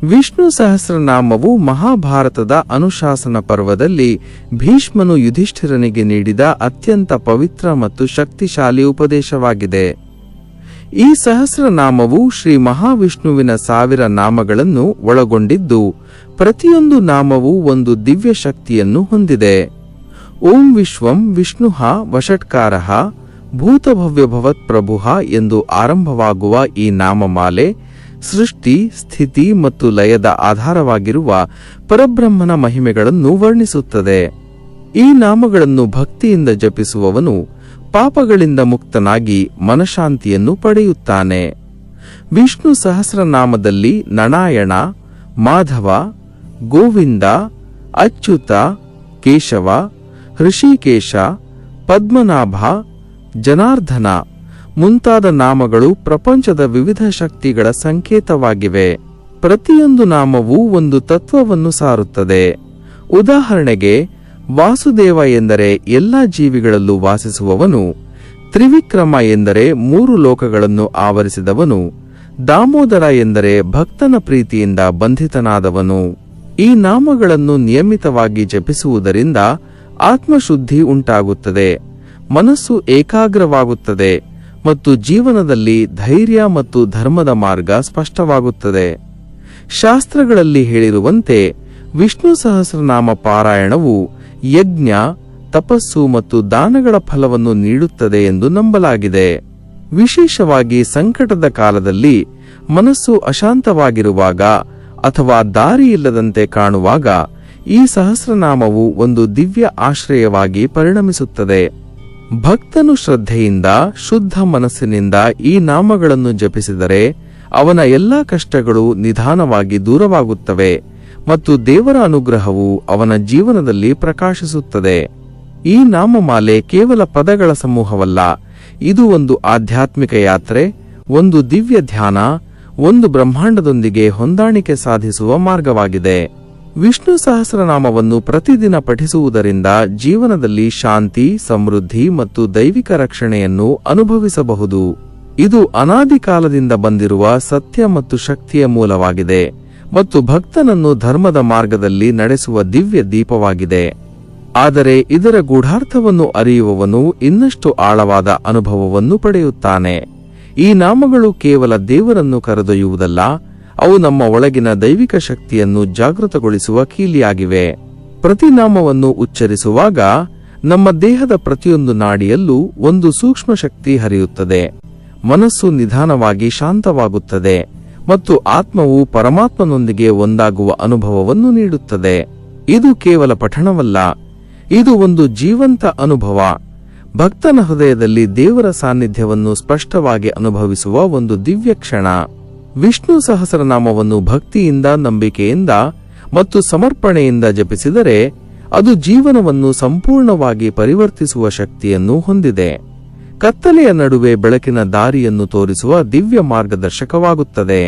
ವಿಷ್ಣು ಸಹಸ್ರನಾಮವು ಮಹಾಭಾರತದ ಅನುಶಾಸನ ಪರ್ವದಲ್ಲಿ ಭೀಷ್ಮನು ಯುಧಿಷ್ಠಿರನಿಗೆ ನೀಡಿದ ಅತ್ಯಂತ ಪವಿತ್ರ ಮತ್ತು ಶಕ್ತಿಶಾಲಿ ಉಪದೇಶವಾಗಿದೆ. ಈ ಸಹಸ್ರನಾಮವು ಶ್ರೀ ಮಹಾವಿಷ್ಣುವಿನ 1000 ನಾಮಗಳನ್ನು ಒಳಗೊಂಡಿದ್ದು, ಪ್ರತಿಯೊಂದು ನಾಮವು ಒಂದು ದಿವ್ಯ ಶಕ್ತಿಯನ್ನು ಹೊಂದಿದೆ. ಓಂ ವಿಶ್ವಂ ವಿಷ್ಣುಃ ವಷಟ್ಕಾರಃ ಭೂತಭವ್ಯಭವತ್ ಪ್ರಭುಃ ಎಂದು ಆರಂಭವಾಗುವ ಈ ನಾಮಮಾಲೆ ಸೃಷ್ಟಿ, ಸ್ಥಿತಿ ಮತ್ತು ಲಯದ ಆಧಾರವಾಗಿರುವ ಪರಬ್ರಹ್ಮನ ಮಹಿಮೆಗಳನ್ನು ವರ್ಣಿಸುತ್ತದೆ. ಈ ನಾಮಗಳನ್ನು ಭಕ್ತಿಯಿಂದ ಜಪಿಸುವವನು ಪಾಪಗಳಿಂದ ಮುಕ್ತನಾಗಿ ಮನಶಾಂತಿಯನ್ನು ಪಡೆಯುತ್ತಾನೆ. ವಿಷ್ಣು ಸಹಸ್ರನಾಮದಲ್ಲಿ ನಾರಾಯಣ, ಮಾಧವ, ಗೋವಿಂದ, ಅಚ್ಯುತ, ಕೇಶವ, ಹೃಷಿಕೇಶ, ಪದ್ಮನಾಭ, ಜನಾರ್ದನ ಮುಂತಾದ ನಾಮಗಳು ಪ್ರಪಂಚದ ವಿವಿಧ ಶಕ್ತಿಗಳ ಸಂಕೇತವಾಗಿವೆ. ಪ್ರತಿಯೊಂದು ನಾಮವೂ ಒಂದು ತತ್ವವನ್ನು ಸಾರುತ್ತದೆ. ಉದಾಹರಣೆಗೆ, ವಾಸುದೇವ ಎಂದರೆ ಎಲ್ಲ ಜೀವಿಗಳಲ್ಲೂ ವಾಸಿಸುವವನು, ತ್ರಿವಿಕ್ರಮ ಎಂದರೆ 3 ಲೋಕಗಳನ್ನು ಆವರಿಸಿದವನು, ದಾಮೋದರ ಎಂದರೆ ಭಕ್ತನ ಪ್ರೀತಿಯಿಂದ ಬಂಧಿತನಾದವನು. ಈ ನಾಮಗಳನ್ನು ನಿಯಮಿತವಾಗಿ ಜಪಿಸುವುದರಿಂದ ಆತ್ಮಶುದ್ಧಿ ಉಂಟಾಗುತ್ತದೆ, ಮನಸ್ಸು ಏಕಾಗ್ರವಾಗುತ್ತದೆ ಮತ್ತು ಜೀವನದಲ್ಲಿ ಧೈರ್ಯ ಮತ್ತು ಧರ್ಮದ ಮಾರ್ಗ ಸ್ಪಷ್ಟವಾಗುತ್ತದೆ. ಶಾಸ್ತ್ರಗಳಲ್ಲಿ ಹೇಳಿರುವಂತೆ ವಿಷ್ಣು ಸಹಸ್ರನಾಮ ಪಾರಾಯಣವು ಯಜ್ಞ, ತಪಸ್ಸು ಮತ್ತು ದಾನಗಳ ಫಲವನ್ನು ನೀಡುತ್ತದೆ ಎಂದು ನಂಬಲಾಗಿದೆ. ವಿಶೇಷವಾಗಿ ಸಂಕಟದ ಕಾಲದಲ್ಲಿ ಮನಸ್ಸು ಅಶಾಂತವಾಗಿರುವಾಗ ಅಥವಾ ದಾರಿಯಿಲ್ಲದಂತೆ ಕಾಣುವಾಗ ಈ ಸಹಸ್ರನಾಮವು ಒಂದು ದಿವ್ಯ ಆಶ್ರಯವಾಗಿ ಪರಿಣಮಿಸುತ್ತದೆ. ಭಕ್ತನು ಶ್ರದ್ಧೆಯಿಂದ ಶುದ್ಧ ಮನಸ್ಸಿನಿಂದ ಈ ನಾಮಗಳನ್ನು ಜಪಿಸಿದರೆ ಅವನ ಎಲ್ಲಾ ಕಷ್ಟಗಳು ನಿಧಾನವಾಗಿ ದೂರವಾಗುತ್ತವೆ ಮತ್ತು ದೇವರ ಅನುಗ್ರಹವು ಅವನ ಜೀವನದಲ್ಲಿ ಪ್ರಕಾಶಿಸುತ್ತದೆ. ಈ ನಾಮಮಾಲೆ ಕೇವಲ ಪದಗಳ ಸಮೂಹವಲ್ಲ, ಇದು ಒಂದು ಆಧ್ಯಾತ್ಮಿಕ ಯಾತ್ರೆ, ಒಂದು ದಿವ್ಯ ಧ್ಯಾನ, ಒಂದು ಬ್ರಹ್ಮಾಂಡದೊಂದಿಗೆ ಹೊಂದಾಣಿಕೆ ಸಾಧಿಸುವ ಮಾರ್ಗವಾಗಿದೆ. ವಿಷ್ಣು ಸಹಸ್ರನಾಮವನ್ನು ಪ್ರತಿದಿನ ಪಠಿಸುವುದರಿಂದ ಜೀವನದಲ್ಲಿ ಶಾಂತಿ, ಸಮೃದ್ಧಿ ಮತ್ತು ದೈವಿಕ ರಕ್ಷಣೆಯನ್ನು ಅನುಭವಿಸಬಹುದು. ಇದು ಅನಾದಿ ಕಾಲದಿಂದ ಬಂದಿರುವ ಸತ್ಯ ಮತ್ತು ಶಕ್ತಿಯ ಮೂಲವಾಗಿದೆ ಮತ್ತು ಭಕ್ತನನ್ನು ಧರ್ಮದ ಮಾರ್ಗದಲ್ಲಿ ನಡೆಸುವ ದಿವ್ಯ ದೀಪವಾಗಿದೆ. ಆದರೆ ಇದರ ಗೂಢಾರ್ಥವನ್ನು ಅರಿಯುವವನು ಇನ್ನಷ್ಟು ಆಳವಾದ ಅನುಭವವನ್ನು ಪಡೆಯುತ್ತಾನೆ. ಈ ನಾಮಗಳು ಕೇವಲ ದೇವರನ್ನು ಕರೆದೊಯ್ಯುವುದಲ್ಲ, ಅವು ನಮ್ಮ ಒಳಗಿನ ದೈವಿಕ ಶಕ್ತಿಯನ್ನು ಜಾಗೃತಗೊಳಿಸುವ ಕೀಲಿಯಾಗಿವೆ. ಪ್ರತಿ ನಾಮವನ್ನು ಉಚ್ಚರಿಸುವಾಗ ನಮ್ಮ ದೇಹದ ಪ್ರತಿಯೊಂದು ನಾಡಿಯಲ್ಲೂ ಒಂದು ಸೂಕ್ಷ್ಮ ಶಕ್ತಿ ಹರಿಯುತ್ತದೆ, ಮನಸ್ಸು ನಿಧಾನವಾಗಿ ಶಾಂತವಾಗುತ್ತದೆ ಮತ್ತು ಆತ್ಮವು ಪರಮಾತ್ಮನೊಂದಿಗೆ ಒಂದಾಗುವ ಅನುಭವವನ್ನು ನೀಡುತ್ತದೆ. ಇದು ಕೇವಲ ಪಠಣವಲ್ಲ, ಇದು ಒಂದು ಜೀವಂತ ಅನುಭವ, ಭಕ್ತನ ಹೃದಯದಲ್ಲಿ ದೇವರ ಸಾನ್ನಿಧ್ಯವನ್ನು ಸ್ಪಷ್ಟವಾಗಿ ಅನುಭವಿಸುವ ಒಂದು ದಿವ್ಯ ಕ್ಷಣ. ವಿಷ್ಣು ಸಹಸ್ರನಾಮವನ್ನು ಭಕ್ತಿಯಿಂದ, ನಂಬಿಕೆಯಿಂದ ಮತ್ತು ಸಮರ್ಪಣೆಯಿಂದ ಜಪಿಸಿದರೆ ಅದು ಜೀವನವನ್ನು ಸಂಪೂರ್ಣವಾಗಿ ಪರಿವರ್ತಿಸುವ ಶಕ್ತಿಯನ್ನು ಹೊಂದಿದೆ. ಕತ್ತಲೆಯ ನಡುವೆ ಬೆಳಕಿನ ದಾರಿಯನ್ನು ತೋರಿಸುವ ದಿವ್ಯ ಮಾರ್ಗದರ್ಶಕವಾಗುತ್ತದೆ.